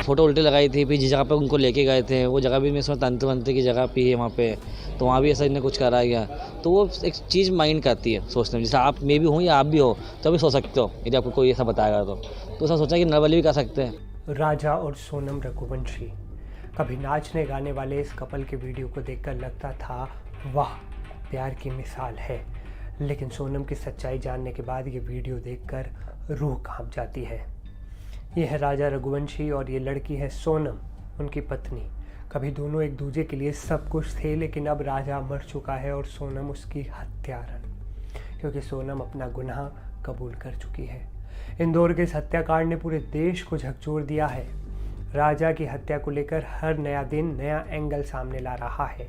Photo उल्टी लगाई थी, फिर जिस जगह पे उनको लेके गए थे वो जगह भी मैं इसमें तंत्र वंत्र की जगह पे है वहाँ पे, तो वहाँ भी ऐसा इन्हें कुछ कराया गया। तो वो एक चीज़ माइंड का आती है सोचने में, जैसे आप मैं भी हूँ या आप भी हो तो भी सोच सकते हो यदि आपको कोई ऐसा बताएगा तो ऐसा सोचा कि नरबली भी कर सकते हैं। राजा और सोनम रघुवंशी, कभी नाचने गाने वाले इस कपल के वीडियो को देखकर लगता था वाह प्यार की मिसाल है, लेकिन सोनम की सच्चाई जानने के बाद ये वीडियो देखकर रूह कांप जाती है। ये है राजा रघुवंशी और ये लड़की है सोनम, उनकी पत्नी। कभी दोनों एक दूसरे के लिए सब कुछ थे, लेकिन अब राजा मर चुका है और सोनम उसकी हत्यारन, क्योंकि सोनम अपना गुनाह कबूल कर चुकी है। इंदौर के इस हत्याकांड ने पूरे देश को झकझोर दिया है। राजा की हत्या को लेकर हर नया दिन नया एंगल सामने ला रहा है,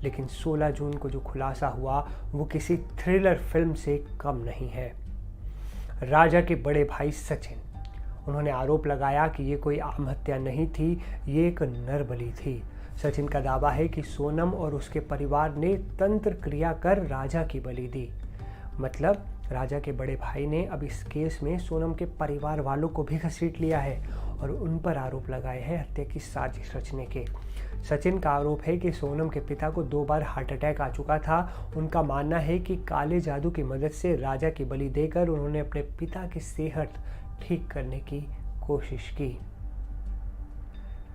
लेकिन 16 जून को जो खुलासा हुआ वो किसी थ्रिलर फिल्म से कम नहीं है। राजा के बड़े भाई सचिन, उन्होंने आरोप लगाया कि ये कोई आम हत्या नहीं थी, ये एक नरबली थी। सचिन का दावा है कि सोनम और उसके परिवार ने तंत्र क्रिया कर राजा की बलि दी। मतलब राजा के बड़े भाई ने अब इस केस में सोनम के परिवार वालों को भी घसीट लिया है और उन पर आरोप लगाए हैं हत्या की साजिश रचने के। सचिन का आरोप है कि सोनम के पिता को 2 बार हार्ट अटैक आ चुका था। उनका मानना है कि काले जादू की मदद से राजा की बलि देकर उन्होंने अपने पिता की सेहत ठीक करने की कोशिश की।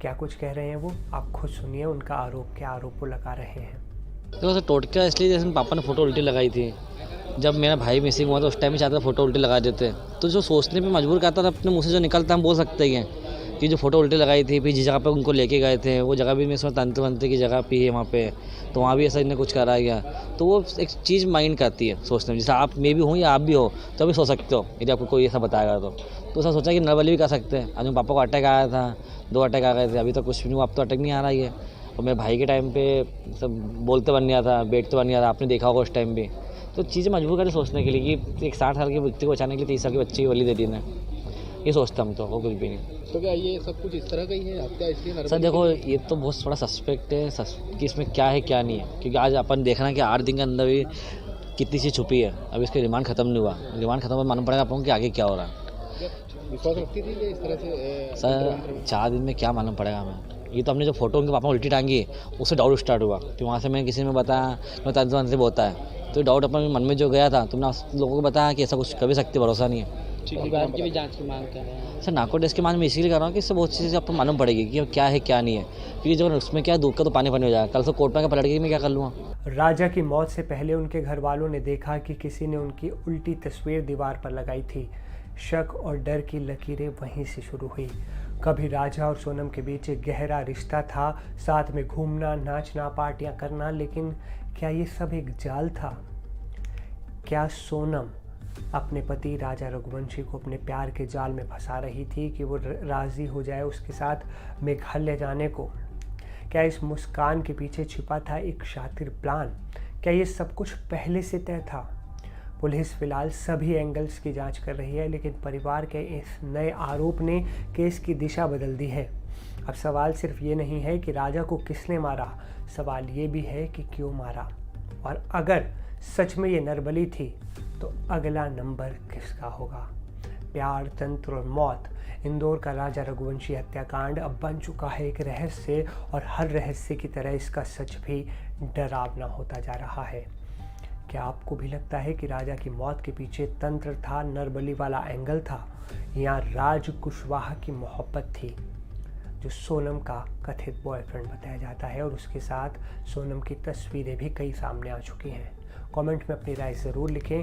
क्या कुछ कह रहे हैं वो, आप खुद सुनिए उनका आरोप, क्या आरोप वो लगा रहे हैं। तो टोटका इसलिए जैसे पापा ने फ़ोटो उल्टी लगाई थी, जब मेरा भाई मिसिंग हुआ तो उस टाइम ही चाहता था फ़ोटो उल्टी लगा देते, तो जो सोचने पे मजबूर करता था अपने मुँह से जो निकलता हम बोल सकते हैं कि जो फ़ोटो उल्टी लगाई थी, फिर जिस जगह पे उनको लेके गए थे वो जगह भी मैं इसमें तंत्र वंत्र की जगह पे है वहाँ पे, तो वहाँ भी ऐसा इन्हें कुछ कराया गया। तो वो एक चीज़ माइंड का आती है सोचने में, जैसे आप मैं भी हूँ या आप भी हो तो भी सोच सकते हो यदि आपको कोई ऐसा बताएगा तो ऐसा सोचा कि नरबली भी कर सकते हैं। आज पापा को अटैक आया था, 2 अटैक आ गए थे, अभी तक कुछ भी नहीं हुआ, अब तो अटैक नहीं आ रहा है। और मेरे भाई के टाइम पे सब बोलते बन गया था, बैठते बन गया था, आपने देखा होगा उस टाइम भी। तो चीज़ें मजबूर करें सोचने के लिए कि एक 60 साल के व्यक्ति को बचाने के लिए 30 साल के बच्चे की बलि दे दी ने, ये सोचता हम तो वो कुछ भी नहीं। तो क्या ये सब कुछ इस तरह का ही है हत्या, इसलिए सर देखो ये तो बहुत थोड़ा सस्पेक्ट है कि इसमें क्या है क्या नहीं है, क्योंकि आज अपन देखना है कि 8 दिन के अंदर भी कितनी चीज़ छुपी है। अभी इसका रिमांड खत्म नहीं हुआ, रिमांड खत्म होकर मालूम पड़ेगा अपन को कि आगे क्या हो रहा है। विश्वास रखती थी कि इस तरह से सर 4 दिन में क्या मालूम पड़ेगा हमें। ये तो हमने जो फोटो उनके पापा उल्टी टांगी उससे डाउट स्टार्ट हुआ, कि वहाँ से मैंने किसी में बताया मैं तंत्र से होता है, तो डाउट अपन मन में जो गया था तुमने लोगों को बताया कि ऐसा कुछ कभी सकते भरोसा नहीं है। परिवार की भी जांच की मांग कर रहे हैं सर नाको टेस्ट की मांग मैं इसीलिए कर रहा हूँ कि इससे बहुत चीज़ें आपको मालूम पड़ेगी कि क्या है क्या नहीं है, क्योंकि जब उसमें क्या दूध का तो पानी पानी हो जाएगा, कल से कोर्ट में पलट गई मैं क्या कर लूँगा। राजा की मौत से पहले उनके घर वालों ने देखा कि किसी ने उनकी उल्टी तस्वीर दीवार पर लगाई थी। शक और डर की लकीरें वहीं से शुरू हुई। कभी राजा और सोनम के बीच एक गहरा रिश्ता था, साथ में घूमना, नाचना, पार्टियां करना, लेकिन क्या ये सब एक जाल था? क्या सोनम अपने पति राजा रघुवंशी को अपने प्यार के जाल में फंसा रही थी कि वो राज़ी हो जाए उसके साथ मेघालय जाने को? क्या इस मुस्कान के पीछे छिपा था एक शातिर प्लान? क्या ये सब कुछ पहले से तय था? पुलिस फिलहाल सभी एंगल्स की जांच कर रही है, लेकिन परिवार के इस नए आरोप ने केस की दिशा बदल दी है। अब सवाल सिर्फ ये नहीं है कि राजा को किसने मारा, सवाल ये भी है कि क्यों मारा, और अगर सच में ये नरबली थी तो अगला नंबर किसका होगा? प्यार, तंत्र और मौत, इंदौर का राजा रघुवंशी हत्याकांड अब बन चुका है एक रहस्य, और हर रहस्य की तरह इसका सच भी डरावना होता जा रहा है। क्या आपको भी लगता है कि राजा की मौत के पीछे तंत्र था, नरबली वाला एंगल था, या राज कुशवाहा की मोहब्बत थी, जो सोनम का कथित बॉयफ्रेंड बताया जाता है, और उसके साथ सोनम की तस्वीरें भी कई सामने आ चुकी हैं। कमेंट में अपनी राय ज़रूर लिखें।